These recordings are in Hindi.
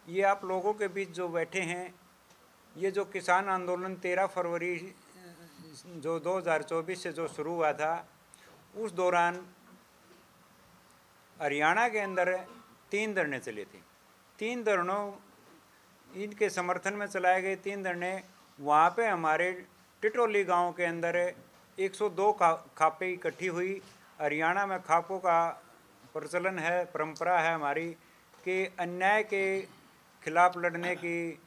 ये आप लोगों के बीच जो बैठे हैं, ये जो किसान आंदोलन 13 फरवरी जो 2024 से जो शुरू हुआ था, उस दौरान हरियाणा के अंदर 3 धरने चले थे। 3 धरनों इनके समर्थन में चलाए गए 3 धरने। वहाँ पे हमारे टिटोली गांव के अंदर 102 खापें इकट्ठी हुई। हरियाणा में खापों का प्रचलन है, परंपरा है हमारी कि अन्याय के खिलाफ लड़ने की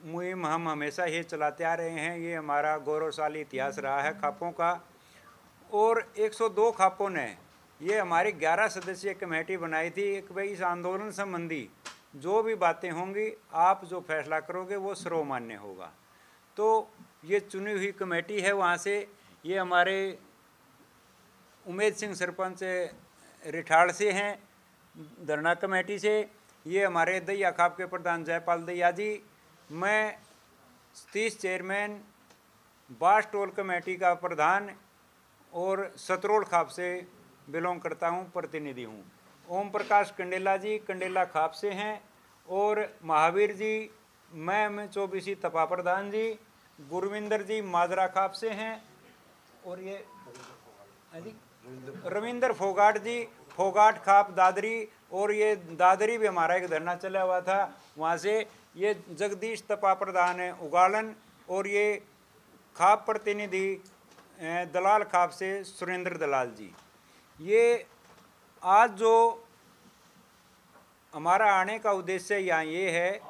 मुहिम हम हमेशा ये चलाते आ रहे हैं। ये हमारा गौरवशाली इतिहास रहा है खापों का। और 102 खापों ने ये हमारी 11 सदस्यीय कमेटी बनाई थी कि भाई इस आंदोलन संबंधी जो भी बातें होंगी, आप जो फैसला करोगे वो सर्वमान्य होगा। तो ये चुनी हुई कमेटी है। वहाँ से ये हमारे उमेद सिंह सरपंच रिठाड़ से हैं, धरना कमेटी से। ये हमारे दैया खाप के प्रधान जयपाल दैया जी। मैं सतीश चेयरमैन, बास टोल कमेटी का प्रधान और सतरोल खाप से बिलोंग करता हूँ, प्रतिनिधि हूँ। ओम प्रकाश कंडेला जी कंडेला खाप से हैं। और महावीर जी मैं 24 तपा प्रधान जी। गुरविंदर जी माजरा खाप से हैं। और ये रविंदर फोगाट जी फोगाट खाप दादरी। और ये दादरी भी हमारा एक धरना चला हुआ था वहाँ से। ये जगदीश तपा प्रधान है उगालन। और ये खाप प्रतिनिधि दलाल खाप से सुरेंद्र दलाल जी। ये आज जो हमारा आने का उद्देश्य यहाँ ये है,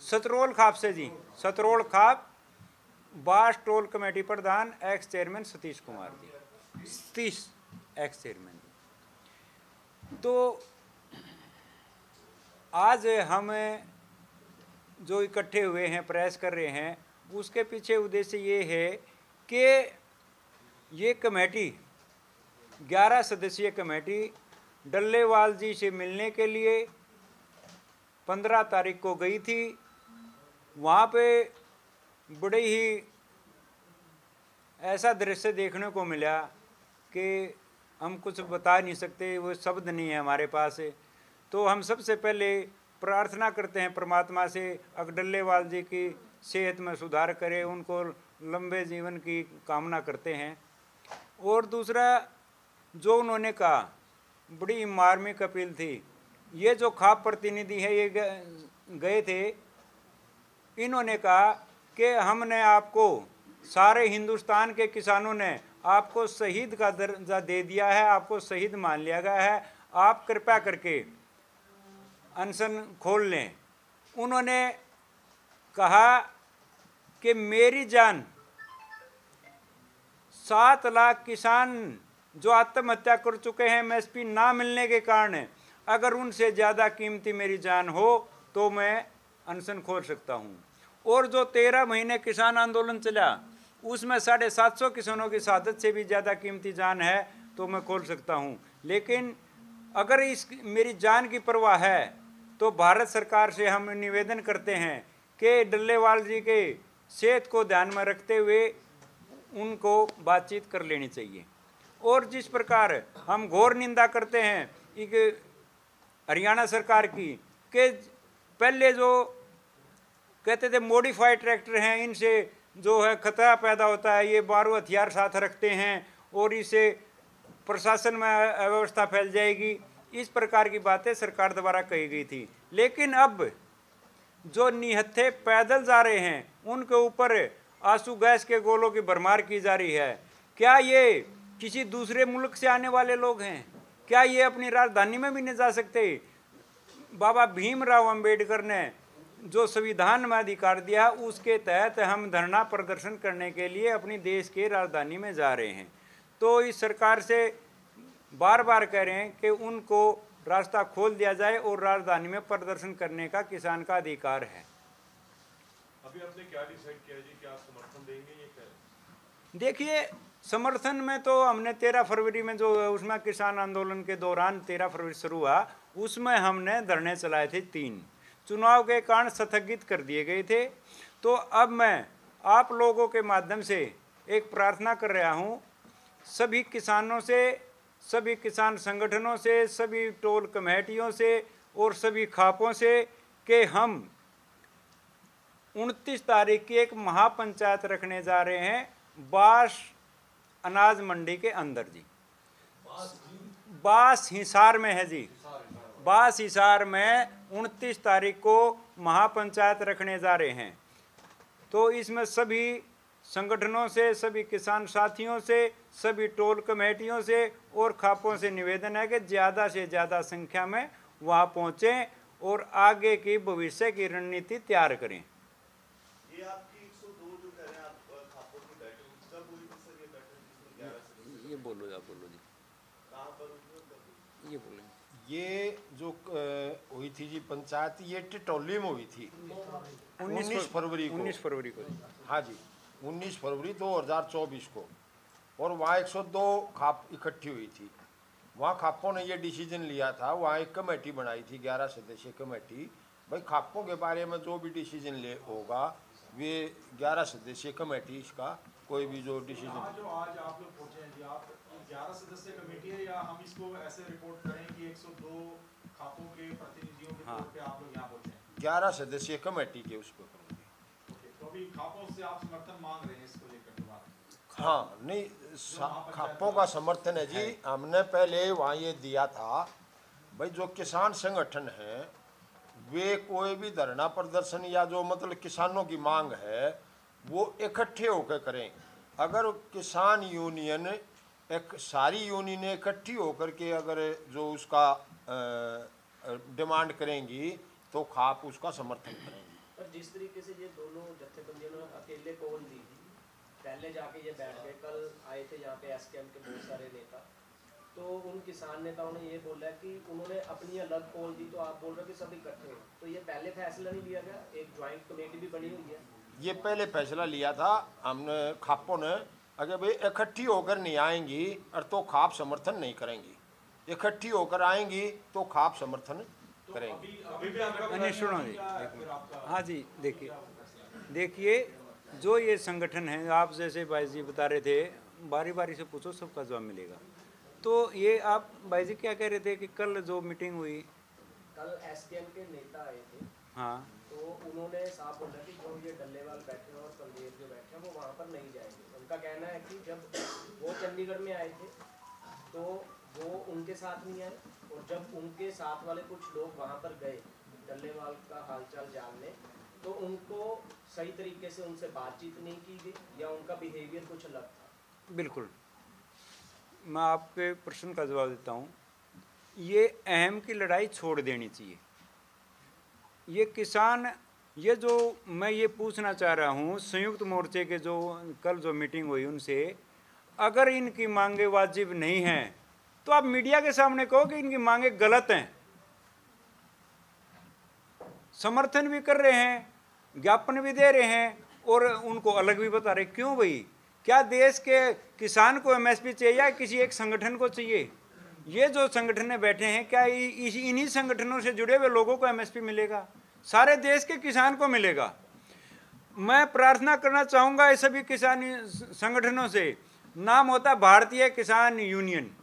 सतरोल खाप से जी, सतरोल खाप, बास टोल कमेटी प्रधान x chairman Satish Kumar ji, Satish x chairman. तो आज हम जो इकट्ठे हुए हैं, प्रयास कर रहे हैं, उसके पीछे उद्देश्य ये है कि ये कमेटी 11 सदस्यीय कमेटी डल्लेवाल जी से मिलने के लिए 15 तारीख को गई थी। वहाँ पे बड़े ही ऐसा दृश्य देखने को मिला कि हम कुछ बता नहीं सकते, वो शब्द नहीं है हमारे पास। तो हम सबसे पहले प्रार्थना करते हैं परमात्मा से, डल्लेवाल जी की सेहत में सुधार करे, उनको लंबे जीवन की कामना करते हैं। और दूसरा जो उन्होंने कहा, बड़ी मार्मिक अपील थी। ये जो खाप प्रतिनिधि है ये गए थे, इन्होंने कहा कि हमने आपको, सारे हिंदुस्तान के किसानों ने आपको शहीद का दर्जा दे दिया है, आपको शहीद मान लिया गया है, आप कृपया करके अनशन खोल लें। उन्होंने कहा कि मेरी जान 7 लाख किसान जो आत्महत्या कर चुके हैं एमएसपी ना मिलने के कारण, अगर उनसे ज़्यादा कीमती मेरी जान हो तो मैं अनशन खोल सकता हूं। और जो 13 महीने किसान आंदोलन चला उसमें 750 किसानों की शहादत से भी ज़्यादा कीमती जान है तो मैं खोल सकता हूं। लेकिन अगर इस मेरी जान की परवाह है तो भारत सरकार से हम निवेदन करते हैं कि डल्लेवाल जी के सेहत को ध्यान में रखते हुए उनको बातचीत कर लेनी चाहिए। और जिस प्रकार हम घोर निंदा करते हैं एक हरियाणा सरकार की कि पहले जो कहते थे मॉडिफाइड ट्रैक्टर हैं, इनसे जो है खतरा पैदा होता है, ये बारूद हथियार साथ रखते हैं और इससे प्रशासन में अव्यवस्था फैल जाएगी, इस प्रकार की बातें सरकार द्वारा कही गई थी। लेकिन अब जो निहत्थे पैदल जा रहे हैं उनके ऊपर आंसू गैस के गोलों की भरमार की जा रही है। क्या ये किसी दूसरे मुल्क से आने वाले लोग हैं? क्या ये अपनी राजधानी में भी नहीं जा सकते? बाबा भीमराव अंबेडकर ने जो संविधान में अधिकार दिया उसके तहत हम धरना प्रदर्शन करने के लिए अपनी देश के राजधानी में जा रहे हैं। तो इस सरकार से बार बार कह रहे हैं कि उनको रास्ता खोल दिया जाए और राजधानी में प्रदर्शन करने का किसान का अधिकार है। अभी आपने क्या डिसाइड किया जी, क्या आप समर्थन देंगे? ये क्या देखिए, समर्थन में तो हमने 13 फरवरी में जो उसमें किसान आंदोलन के दौरान 13 फरवरी शुरू हुआ, उसमें हमने धरने चलाए थे 3, चुनाव के कारण स्थगित कर दिए गए थे। तो अब मैं आप लोगों के माध्यम से एक प्रार्थना कर रहा हूँ, सभी किसानों से, सभी किसान संगठनों से, सभी टोल कमेटियों से और सभी खापों से कि हम 29 तारीख की एक महापंचायत रखने जा रहे हैं बास अनाज मंडी के अंदर जी। बास हिसार में है जी, बास हिसार में 29 तारीख को महापंचायत रखने जा रहे हैं। तो इसमें सभी संगठनों से, सभी किसान साथियों से, सभी टोल कमेटियों से और खापों से निवेदन है कि ज़्यादा से ज़्यादा संख्या में वहाँ पहुँचें और आगे की भविष्य की रणनीति तैयार करें। ये आपकी 102 जो कह रहे हैं आप खापों की बैठक कब हुई थी सर? ये बैठक ये बोलो, आप बोलो जी, कहाँ पर हुई? ये बोलें। ये जो हुई थी जी पंचायत, ये टिटौली में हुई थी 19 फरवरी को। 19 फरवरी को। हाँ जी, 19 फरवरी 2024 को। और वहाँ 102 खाप इकट्ठी हुई थी। वहाँ खापों ने ये डिसीजन लिया था, वहाँ एक कमेटी बनाई थी 11 सदस्यीय कमेटी। भाई खापों के बारे में जो भी डिसीजन ले होगा वे 11 सदस्यीय कमेटी इसका कोई भी जो डिसीजन। जो आज आप लोग पहुंचे हैं जी, आप 11 सदस्य कमेटी है या हम इसको ऐसे रिपोर्ट करें कि 102 खापों के प्रतिनिधियों के तौर पे आप लोग यहाँ पहुंचे हैं? 11 सदस्यीय कमेटी के उसको करेंगे। तो अभी खापों से आप समर्थन मांग रहे हैं इसको लेकर? हाँ, नहीं, खापों का समर्थन है जी। हमने पहले वहाँ ये दिया था भाई जो किसान संगठन है वे कोई भी धरना प्रदर्शन या जो मतलब किसानों की मांग है वो इकट्ठे होकर करें। अगर किसान यूनियन एक सारी यूनियन इकट्ठी होकर के अगर जो उसका डिमांड करेंगी तो खाप उसका समर्थन करेंगी। पर जिस तरीके से ये दोनों जत्थेबंदियों ने अकेले कॉल दी थी, पहले जाके ये बैठ गए, कल आए थे यहाँ पे एसकेएम के बहुत सारे नेता, तो उन किसान नेताओं ने ये बोला कि उन्होंने अपनी अलग कॉल दी, तो आप बोल रहे हो कि सब इकट्ठे हो, तो ये पहले फैसला नहीं लिया गया? एक ज्वाइंट कमेटी भी बनी हुई है। ये पहले फैसला लिया था हमने खापों ने, अगर भाई इकट्ठी होकर नहीं आएंगी और तो खाप समर्थन नहीं करेंगी, इकट्ठी होकर आएंगी तो खाप समर्थन करेंगी। नहीं सुनो जी, हाँ जी, देखिए जो ये संगठन है, आप जैसे भाई जी बता रहे थे, बारी बारी से पूछो सबका जवाब मिलेगा। तो ये आप भाई जी क्या कह रहे थे कि कल जो मीटिंग हुई, कल एसकेएम के नेता आए थे, हाँ, तो उन्होंने साफ बोला कि जो ये डल्लेवाल बैठे हैं और कुलदीप जो बैठे हैं वो वहाँ पर नहीं जाएंगे। उनका कहना है कि जब वो चंडीगढ़ में आए थे तो वो उनके साथ नहीं आए, और जब उनके साथ वाले कुछ लोग वहाँ पर गए डल्लेवाल का हालचाल जानने, तो उनको सही तरीके से उनसे बातचीत नहीं की गई या उनका बिहेवियर कुछ अलग था। बिल्कुल, मैं आपके प्रश्न का जवाब देता हूँ। ये अहम की लड़ाई छोड़ देनी चाहिए। ये किसान, ये जो मैं ये पूछना चाह रहा हूँ संयुक्त मोर्चे के जो कल जो मीटिंग हुई उनसे, अगर इनकी मांगे वाजिब नहीं हैं तो आप मीडिया के सामने कहो कि इनकी मांगे गलत हैं। समर्थन भी कर रहे हैं, ज्ञापन भी दे रहे हैं और उनको अलग भी बता रहे। क्यों भाई? क्या देश के किसान को एमएसपी चाहिए या किसी एक संगठन को चाहिए? ये जो संगठन बैठे हैं, क्या इन्हीं संगठनों से जुड़े हुए लोगों को एमएसपी मिलेगा? सारे देश के किसान को मिलेगा। मैं प्रार्थना करना चाहूँगा इस सभी किसान संगठनों से, नाम होता भारतीय किसान यूनियन।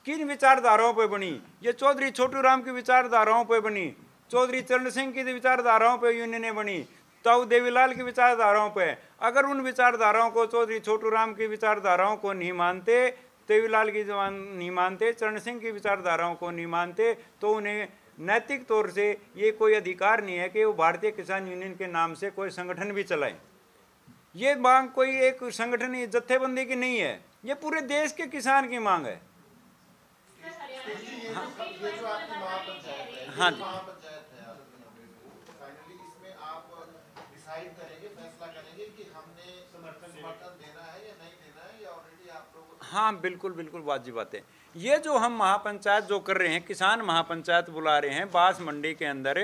किन विचारधाराओं पर बनी? ये चौधरी छोटू राम की विचारधाराओं पर बनी, चौधरी चरण सिंह की विचारधाराओं पर यूनियनें बनी, ताऊ देवीलाल की विचारधाराओं पर। अगर उन विचारधाराओं को, चौधरी छोटू राम की विचारधाराओं को नहीं मानते, देवीलाल की नहीं मानते, चरण सिंह की विचारधाराओं को नहीं मानते, तो उन्हें नैतिक तौर से ये कोई अधिकार नहीं है कि वो भारतीय किसान यूनियन के नाम से कोई संगठन भी चलाएं। ये मांग कोई एक संगठन जत्थेबंदी की नहीं है, ये पूरे देश के किसान की मांग है। हाँ जी, हाँ बिल्कुल बिल्कुल वाजिब बात है। ये जो हम महापंचायत जो कर रहे हैं, किसान महापंचायत बुला रहे हैं बांस मंडी के अंदर,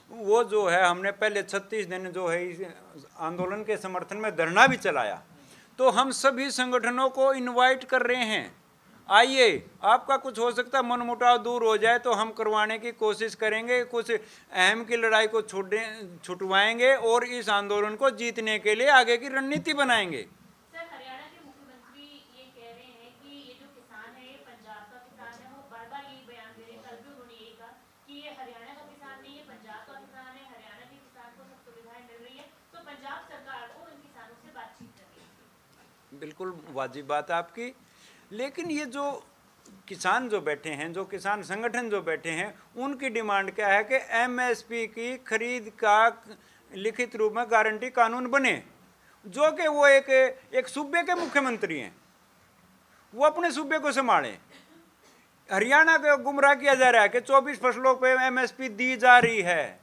वो जो है हमने पहले 36 दिन जो है इस आंदोलन के समर्थन में धरना भी चलाया। तो हम सभी संगठनों को इनवाइट कर रहे हैं, आइए, आपका कुछ हो सकता है मनमुटाव दूर हो जाए तो हम करवाने की कोशिश करेंगे, कुछ अहम की लड़ाई को छुटवाएंगे और इस आंदोलन को जीतने के लिए आगे की रणनीति बनाएंगे। सर, हरियाणा के मुख्यमंत्री ये कह रहे हैं कि ये जो किसान है, ये पंजाब का किसान है, वो बार बार यही बयान दे रहे हैं, कल भी उन्होंने ये कहा कि ये हरियाणा का बिल्कुल वाजिब बात है आपकी, लेकिन ये जो किसान जो बैठे हैं, जो किसान संगठन जो बैठे हैं, उनकी डिमांड क्या है कि एमएसपी की खरीद का लिखित रूप में गारंटी कानून बने, जो कि वो एक सूबे के मुख्यमंत्री हैं, वो अपने सूबे को संभालें। हरियाणा को गुमराह किया जा रहा है कि 24 फसलों पे एमएसपी दी जा रही है,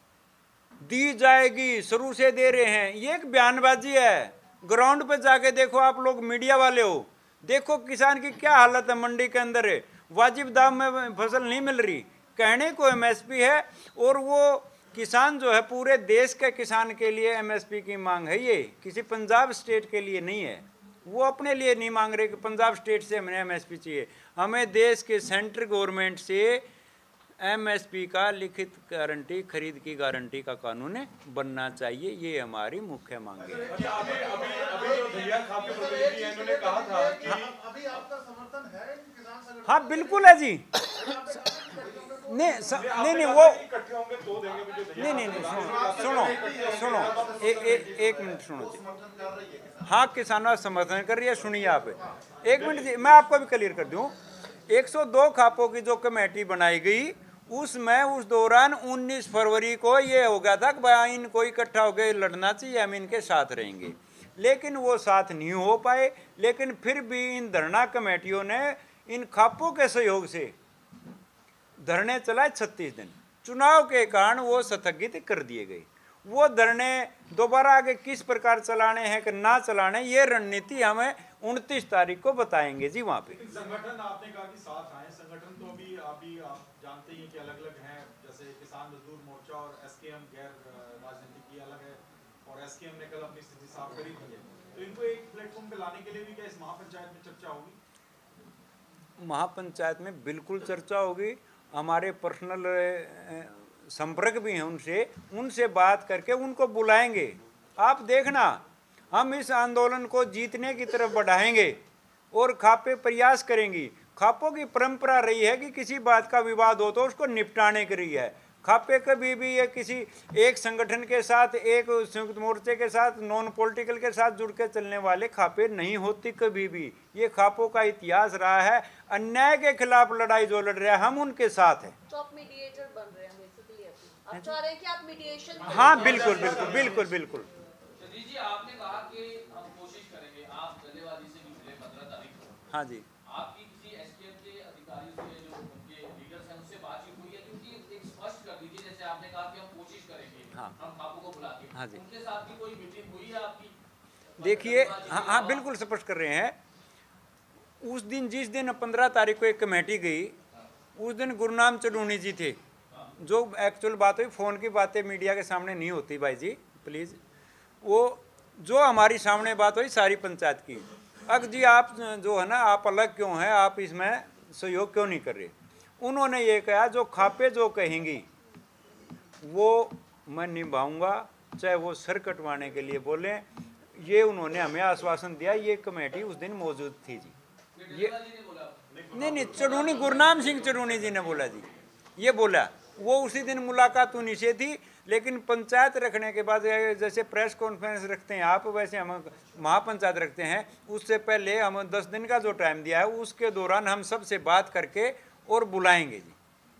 दी जाएगी, शुरू से दे रहे हैं। ये एक बयानबाजी है। ग्राउंड पे जाके देखो, आप लोग मीडिया वाले हो, देखो किसान की क्या हालत है, मंडी के अंदर है, वाजिब दाम में फसल नहीं मिल रही, कहने को एमएसपी है, और वो किसान जो है पूरे देश के किसान के लिए एमएसपी की मांग है, ये किसी पंजाब स्टेट के लिए नहीं है। वो अपने लिए नहीं मांग रहे कि पंजाब स्टेट से हमें एमएसपी चाहिए, हमें देश के सेंट्रल गवर्नमेंट से एमएसपी का लिखित गारंटी, खरीद की गारंटी का कानून बनना चाहिए, ये हमारी मुख्य मांग है। अभी जो दलिया खाद्य प्रतिनिधि हैं, इन्होंने कहा था कि अभी आपका समर्थन है इन किसान संगठन? हाँ बिल्कुल है जी। नहीं वो इकट्ठे होंगे तो देंगे भी जो दलिया नहीं सुनो एक मिनट सुनो जी। हाँ, किसानों का समर्थन कर रही है, सुनिए आप एक मिनट जी, मैं आपको भी क्लियर कर दूं। 102 खापों की जो कमेटी बनाई गई, उसमें उस दौरान 19 फरवरी को ये हो गया था कि भाई इनको इकट्ठा होकर लड़ना चाहिए, हम इनके साथ रहेंगे, लेकिन वो साथ नहीं हो पाए। लेकिन फिर भी इन धरना कमेटियों ने इन खापों के सहयोग से धरने चलाए 36 दिन। चुनाव के कारण वो स्थगित कर दिए गए। वो धरने दोबारा आगे किस प्रकार चलाने हैं कि ना चलाने, ये रणनीति हमें 29 तारीख को बताएंगे जी वहाँ पे। संगठन आपने कहा कि साथ आए, संगठन तो अभी आप जानते ही कि अलग अलग हैं, जैसे किसान मजदूर मोर्चा और एसकेएम गैर राजनीतिक की अलग है, और एसकेएम ने कल अपनी स्थिति साफ करी थी, तो इनको एक प्लेटफॉर्म पे लाने के लिए भी क्या इस महापंचायत में चर्चा होगी? महापंचायत में बिल्कुल चर्चा होगी। हमारे पर्सनल संपर्क भी हैं उनसे बात करके उनको बुलाएंगे। आप देखना, हम इस आंदोलन को जीतने की तरफ बढ़ाएंगे और खापे प्रयास करेंगी। खापों की परंपरा रही है कि किसी बात का विवाद हो तो उसको निपटाने की रही है। खापे कभी भी ये किसी एक संगठन के साथ, एक संयुक्त मोर्चे के साथ, नॉन पॉलिटिकल के साथ जुड़ के चलने वाले खापे नहीं होती कभी भी। ये खापों का इतिहास रहा है। अन्याय के खिलाफ लड़ाई जो लड़ रहे हैं, हम उनके साथ हैं। तो आप मीडिएटर बन रहे हैं बेसिकली, आप चाह रहे हैं कि आप मीडिएशन। हाँ बिल्कुल बिल्कुल बिल्कुल बिल्कुल। सतीश जी, आपने कहा कि हम कोशिश करेंगे, आप डल्लेबाजी से भी मिले 15 तारीख को। हाँ जी। आपकी किसी एसकेएम के अधिकारी से, जो उनके लीडर्स हैं, उससे बातचीत हुई है? क्योंकि एक स्पष्ट कर दीजिए, जैसे आपने कहा कि हम कोशिश करेंगे, हाँ, हम खापों को बुला के, हाँ जी, उनके साथ भी कोई मीटिंग हुई है आपकी? देखिए, हाँ बिल्कुल स्पष्ट कर रहे हैं। उस दिन, जिस दिन 15 तारीख को एक कमेटी गई, उस दिन गुरनाम चलूनी जी थे। जो एक्चुअल बात हुई, फ़ोन की बातें मीडिया के सामने नहीं होती भाई जी, प्लीज़। वो जो हमारी सामने बात हुई सारी पंचायत की, अब जी आप जो है ना, आप अलग क्यों हैं, आप इसमें सहयोग क्यों नहीं कर रहे? उन्होंने ये कहा, जो खापे जो कहेंगी वो मैं निभाऊंगा, चाहे वो सर कटवाने के लिए बोले। ये उन्होंने हमें आश्वासन दिया। ये कमेटी उस दिन मौजूद थी जी। ये नहीं, चढ़ूनी, गुरनाम सिंह चढ़ूनी जी ने बोला जी, ये बोला। वो उसी दिन मुलाकात उन्हीं से थी, लेकिन पंचायत रखने के बाद, जैसे प्रेस कॉन्फ्रेंस रखते हैं आप, वैसे हम महापंचायत रखते हैं। उससे पहले हम 10 दिन का जो टाइम दिया है, उसके दौरान हम सबसे बात करके और बुलाएंगे जी।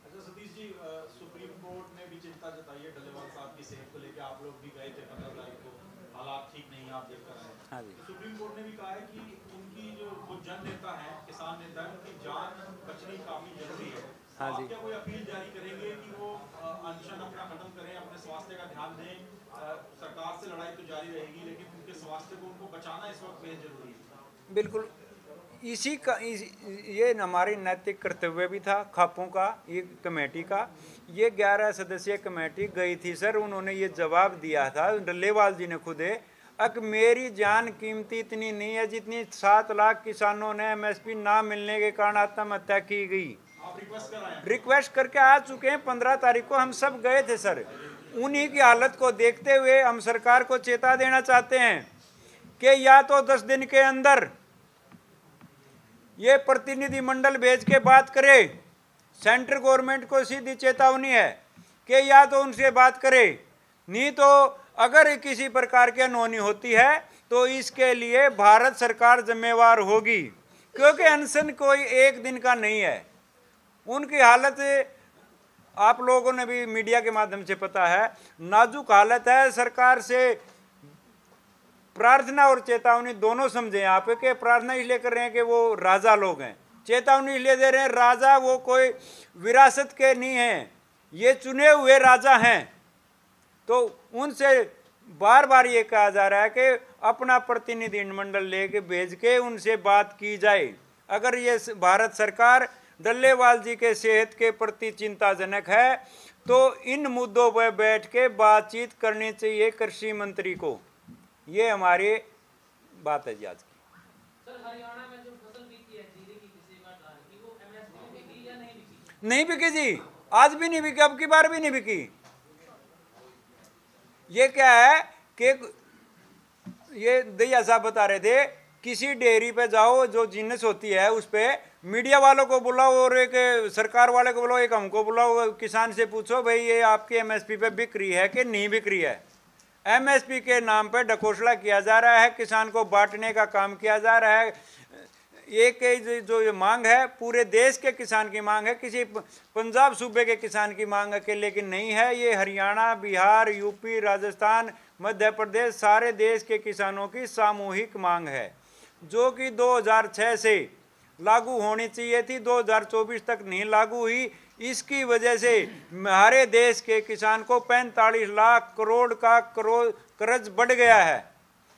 अच्छा सतीश जी, सुप्रीम कोर्ट ने भी चिंता जताई है डल्लेवाल साहब की सेहत को लेकर। आप लोग भी गए थे 15 तारीख को, हालात ठीक नहीं, आप देख कर आए। हाँ जी। सुप्रीम कोर्ट ने भी कहा है कि उनकी जो जन नेता है, किसान नेता है, उनकी जान बचनी काफी जरूरी है। हाँ जी। आप क्या कोई अपील जारी करेंगे कि वो अनशन अपना खत्म करें, अपने स्वास्थ्य का ध्यान दें? सरकार से लड़ाई तो जारी रहेगी, लेकिन उनके स्वास्थ्य को, उनको बचाना इस वक्त बेहद जरूरी है। बिल्कुल, ये हमारी नैतिक कर्तव्य भी था खापों का, ये कमेटी का। ये 11 सदस्यीय कमेटी गई थी सर, उन्होंने ये जवाब दिया था, डल्लेवाल जी ने खुद, अक मेरी जान कीमती इतनी नहीं है जितनी 7 लाख किसानों ने एमएसपी ना मिलने के कारण आत्महत्या की गई। रिक्वेस्ट करके आ चुके हैं। 15 तारीख को हम सब गए थे सर। उन्हीं की हालत को देखते हुए हम सरकार को चेता देना चाहते हैं कि या तो 10 दिन के अंदर ये प्रतिनिधि मंडल भेज के बात करे। सेंट्रल गवर्नमेंट को सीधी चेतावनी है कि या तो उनसे बात करे नहीं तो अगर किसी प्रकार की अनहोनी होती है तो इसके लिए भारत सरकार जिम्मेवार होगी, क्योंकि अनशन कोई एक दिन का नहीं है। उनकी हालत आप लोगों ने भी मीडिया के माध्यम से पता है, नाजुक हालत है। सरकार से प्रार्थना और चेतावनी दोनों समझें आप, के प्रार्थना इसलिए कर रहे हैं कि वो राजा लोग हैं, चेतावनी इसलिए दे रहे हैं राजा वो कोई विरासत के नहीं हैं, ये चुने हुए राजा हैं। तो उनसे बार बार ये कहा जा रहा है कि अपना प्रतिनिधि मंडल लेके भेज के उनसे बात की जाए। अगर ये भारत सरकार डल्लेवाल जी के सेहत के प्रति चिंताजनक है तो इन मुद्दों पर बैठ के बातचीत करनी चाहिए कृषि मंत्री को। ये हमारी बात है जी आज की। सर, हरियाणा में जो फसल बिकी है जीरे की, किसी बार धान की, वो एमएसपी में बिकी या नहीं बिकी? नहीं बिकी जी, आज भी नहीं बिकी, अब की बार भी नहीं बिकी। ये क्या है कि ये दैया साहब बता रहे थे, किसी डेयरी पे जाओ जो जिन्नस होती है उस पे मीडिया वालों को बुलाओ और एक सरकार वाले को बुलाओ, एक हमको बुलाओ, किसान से पूछो भाई ये आपकी एमएसपी पे बिक रही है कि नहीं बिक रही है। एमएसपी के नाम पे ढकोसला किया जा रहा है, किसान को बांटने का काम किया जा रहा है। एक जो ये मांग है पूरे देश के किसान की मांग है, किसी पंजाब सूबे के किसान की मांग अकेले की नहीं है। ये हरियाणा, बिहार, यूपी, राजस्थान, मध्य प्रदेश, सारे देश के किसानों की सामूहिक मांग है, जो कि 2006 से लागू होनी चाहिए थी, 2024 तक नहीं लागू हुई। इसकी वजह से हमारे देश के किसान को 45 लाख करोड़ का कर्ज बढ़ गया है।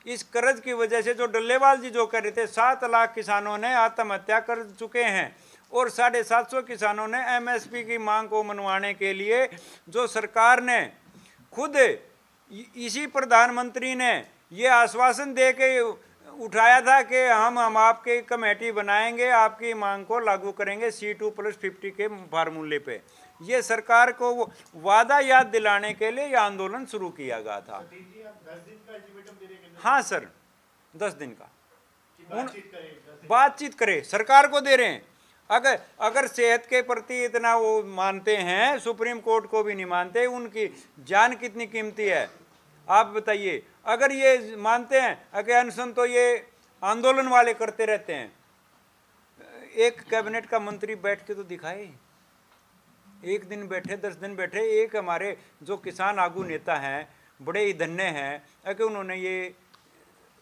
इस कर्ज की वजह से जो डल्लेवाल जी जो कर रहे थे, 7 लाख किसानों ने आत्महत्या कर चुके हैं और 750 किसानों ने एमएसपी की मांग को मनवाने के लिए जो सरकार ने खुद इसी प्रधानमंत्री ने ये आश्वासन दे के उठाया था कि हम आपकी कमेटी बनाएंगे, आपकी मांग को लागू करेंगे C2+50 के फार्मूले पे। ये सरकार को वो वादा याद दिलाने के लिए ये आंदोलन शुरू किया गया था। हाँ सर, 10 दिन का बातचीत करे, सरकार को दे रहे हैं। अगर सेहत के प्रति इतना वो मानते हैं, सुप्रीम कोर्ट को भी नहीं मानते, उनकी जान कितनी कीमती है आप बताइए। अगर ये मानते हैं कि अनशन तो ये आंदोलन वाले करते रहते हैं, एक कैबिनेट का मंत्री बैठ के तो दिखाए, एक दिन बैठे, 10 दिन बैठे। एक हमारे जो किसान आगू नेता हैं, बड़े ही धन्य हैं कि उन्होंने ये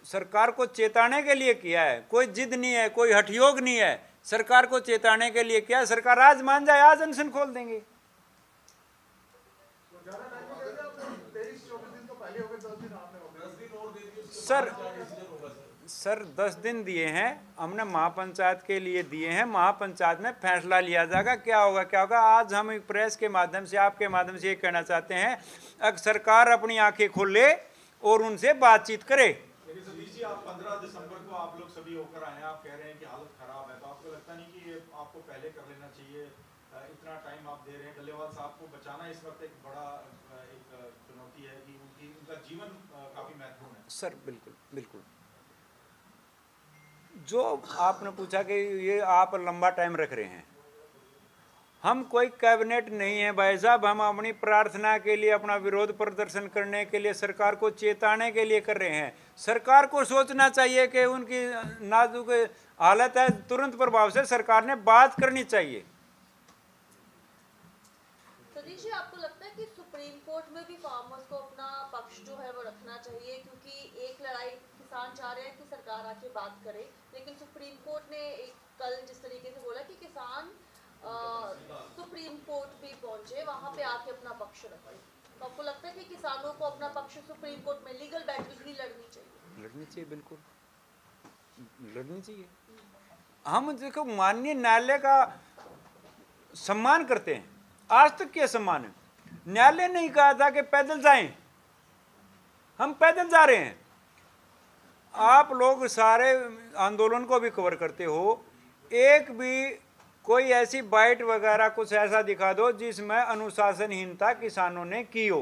सरकार को चेताने के लिए किया है, कोई जिद नहीं है, कोई हठयोग नहीं है, सरकार को चेताने के लिए किया। सरकार आज मान जाए, आज अनशन खोल देंगे। सर 10 दिन दिए हैं हमने, महापंचायत के लिए दिए हैं, महापंचायत में फैसला लिया जाएगा क्या होगा क्या होगा। आज हम एक प्रेस के माध्यम से, आपके माध्यम से ये कहना चाहते हैं, अगर सरकार अपनी आंखें खोले और उनसे बातचीत करे। लेकिन सतीश जी, आप 15 दिसंबर को आप लोग सभी होकर आए हैं, आप कह रहे हैं कि हालत खराब है, तो आपको लगता नहीं कि ये आपको पहले कर लेना चाहिए? इतना टाइम आप दे रहे हैं, डल्लेवाल साहब को बचाना इस वक्त एक बड़ा एक चुनौती है कि उनका जीवन काफी महत्वपूर्ण है। सर बिल्कुल बिल्कुल, जो आपने पूछा कि ये आप लंबा टाइम रख रहे हैं, हम कोई कैबिनेट नहीं है भाई साहब। हम अपनी प्रार्थना के लिए, अपना विरोध प्रदर्शन करने के लिए, सरकार को चेताने के लिए कर रहे हैं। सरकार को सोचना चाहिए कि उनकी नाजुक हालत है, तुरंत प्रभाव से सरकार ने बात करनी चाहिए। सतीश जी, आपको लगता है कि सुप्रीम कोर्ट में भी फार्मर्स को अपना पक्ष जो है वो रखना चाहिए? क्योंकि एक लड़ाई किसान चाह रहे हैं कि सरकार आके बात करे, लेकिन सुप्रीम कोर्ट ने कल जिस तरीके से बोला कि किसान सुप्रीम कोर्ट भी पहुंचे, वहां पे आके अपना पक्ष रखें, तो आपको लगता है कि किसानों को अपना पक्ष सुप्रीम कोर्ट में लीगल बैटल भी लड़नी चाहिए? लड़नी चाहिए, बिल्कुल लड़नी चाहिए। हम देखो माननीय न्यायालय का सम्मान करते हैं, आज तक किया सम्मान है। न्यायालय ने कहा था कि पैदल जाएं, हम पैदल जा रहे हैं। आप लोग सारे आंदोलन को भी कवर करते हो, एक भी कोई ऐसी बाइट वगैरह कुछ ऐसा दिखा दो जिसमें अनुशासनहीनता किसानों ने की हो।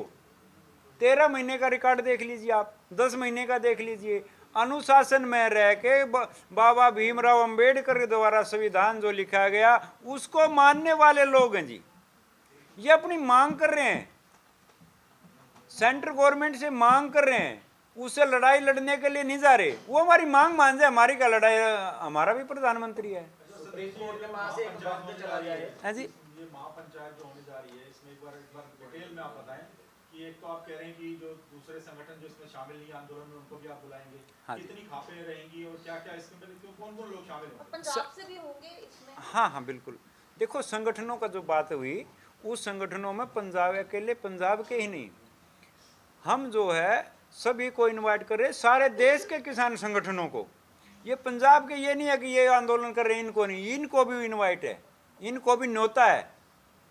13 महीने का रिकॉर्ड देख लीजिए आप, 10 महीने का देख लीजिए। अनुशासन में रह के बाबा भीमराव अंबेडकर के द्वारा संविधान जो लिखा गया उसको मानने वाले लोग हैं जी, ये अपनी मांग कर रहे हैं। सेंट्रल गवर्नमेंट से मांग कर रहे हैं, उससे लड़ाई लड़ने के लिए नहीं जा रहे। वो हमारी मांग मान जाए, हमारी क्या लड़ाई, हमारा भी प्रधानमंत्री है। सुप्रीम कोर्ट के पास एक वक्त चला जाए। हाँ जी, ये महापंचायत जो होने जा रही है, इसमें एक बार डिटेल में आप बताएं कि एक तो आप कह रहे हैं कि जो दूसरे संगठन जो इसमें शामिल नहीं है आंदोलन में, उनको भी आप बुलाएंगे, हाँ। कितनी खापें रहेंगी और क्या क्या इसमें कौन कौन लोग शामिल होंगे? पंजाब से भी होंगे इसमें? हाँ हाँ बिल्कुल। देखो संगठनों का जो बात हुई, उस संगठनों में पंजाब अकेले पंजाब के ही नहीं, हम जो है सभी को इनवाइट कर रहे, सारे देश के किसान संगठनों को। ये पंजाब के ये नहीं है कि ये आंदोलन कर रहे हैं इनको नहीं, इनको भी इनवाइट है, इनको भी न्योता है,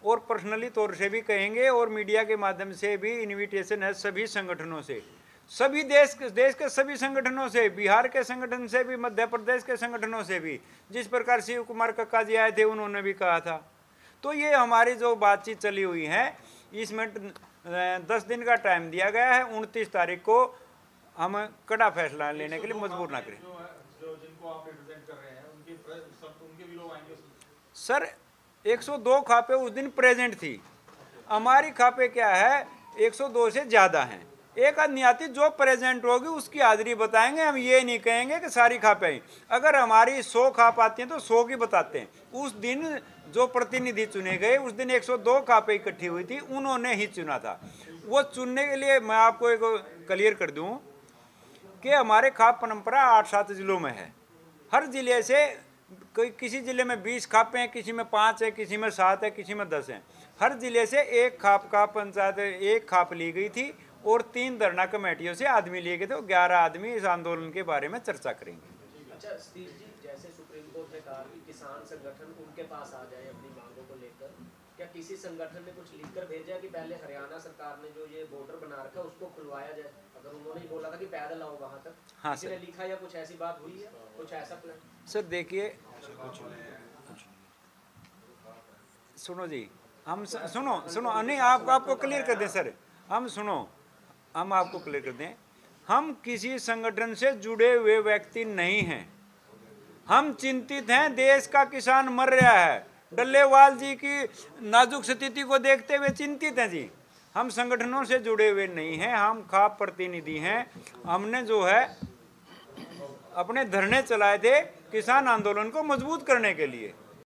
और पर्सनली तौर से भी कहेंगे, और मीडिया के माध्यम से भी इनविटेशन है सभी संगठनों से, सभी देश के सभी संगठनों से, बिहार के संगठन से भी, मध्य प्रदेश के संगठनों से भी। जिस प्रकार शिव कुमार कक्का जी आए थे, उन्होंने भी कहा था। तो ये हमारी जो बातचीत चली हुई है, इसमें 10 दिन का टाइम दिया गया है। 29 तारीख को हम कड़ा फैसला लेने के लिए मजबूर ना करें। जो जिनको आप रिप्रेजेंट कर रहे हैं उनके भी लोग आएंगे सर 102 खापे उस दिन प्रेजेंट थी, हमारी खापे क्या है 102 से ज़्यादा हैं। एक आदमी आती जो प्रेजेंट होगी उसकी हाजिरी बताएंगे, हम ये नहीं कहेंगे कि सारी खापें आई। अगर हमारी 100 खाप आती हैं तो 100 की बताते हैं। उस दिन जो प्रतिनिधि चुने गए, उस दिन 102 खापें इकट्ठी हुई थी, उन्होंने ही चुना था। वो चुनने के लिए मैं आपको एक क्लियर कर दूं कि हमारे खाप परंपरा 8-7 जिलों में है। हर जिले से कोई किसी जिले में 20 खापें हैं, किसी में 5 है, किसी में 7 है, किसी में 10 हैं। हर जिले से एक खाप का पंचायत एक खाप ली गई थी, और 3 धरना कमेटियों से आदमी लिए गए थे। 11 आदमी इस आंदोलन के बारे में चर्चा करेंगे। अच्छा स्टीव जी, जैसे सुप्रीम कोर्ट ने कहा कि किसान संगठन उनके पास आ जाए अपनी मांगों को लेकर, क्या किसी संगठन ने कुछ लिखकर भेजा कि पहले हरियाणा सरकार ने जो ये बॉर्डर बना रखा है उसको खुलवाया जाए? अगर उन्होंने ही बोला था कि पैदल आओ वहाँ तक, हाँ किसी ने लिखा या कुछ ऐसी बात हुई है, कुछ ऐसा प्लान? सर देखिए, सुनो जी, हम सुनो नहीं, आपको क्लियर कर दें सर, हम आपको क्लियर कर दें, हम किसी संगठन से जुड़े हुए व्यक्ति नहीं हैं। हम चिंतित हैं, देश का किसान मर रहा है, डल्लेवाल जी की नाजुक स्थिति को देखते हुए चिंतित हैं जी। हम संगठनों से जुड़े हुए नहीं हैं, हम खाप प्रतिनिधि हैं। हमने जो है अपने धरने चलाए थे किसान आंदोलन को मजबूत करने के लिए।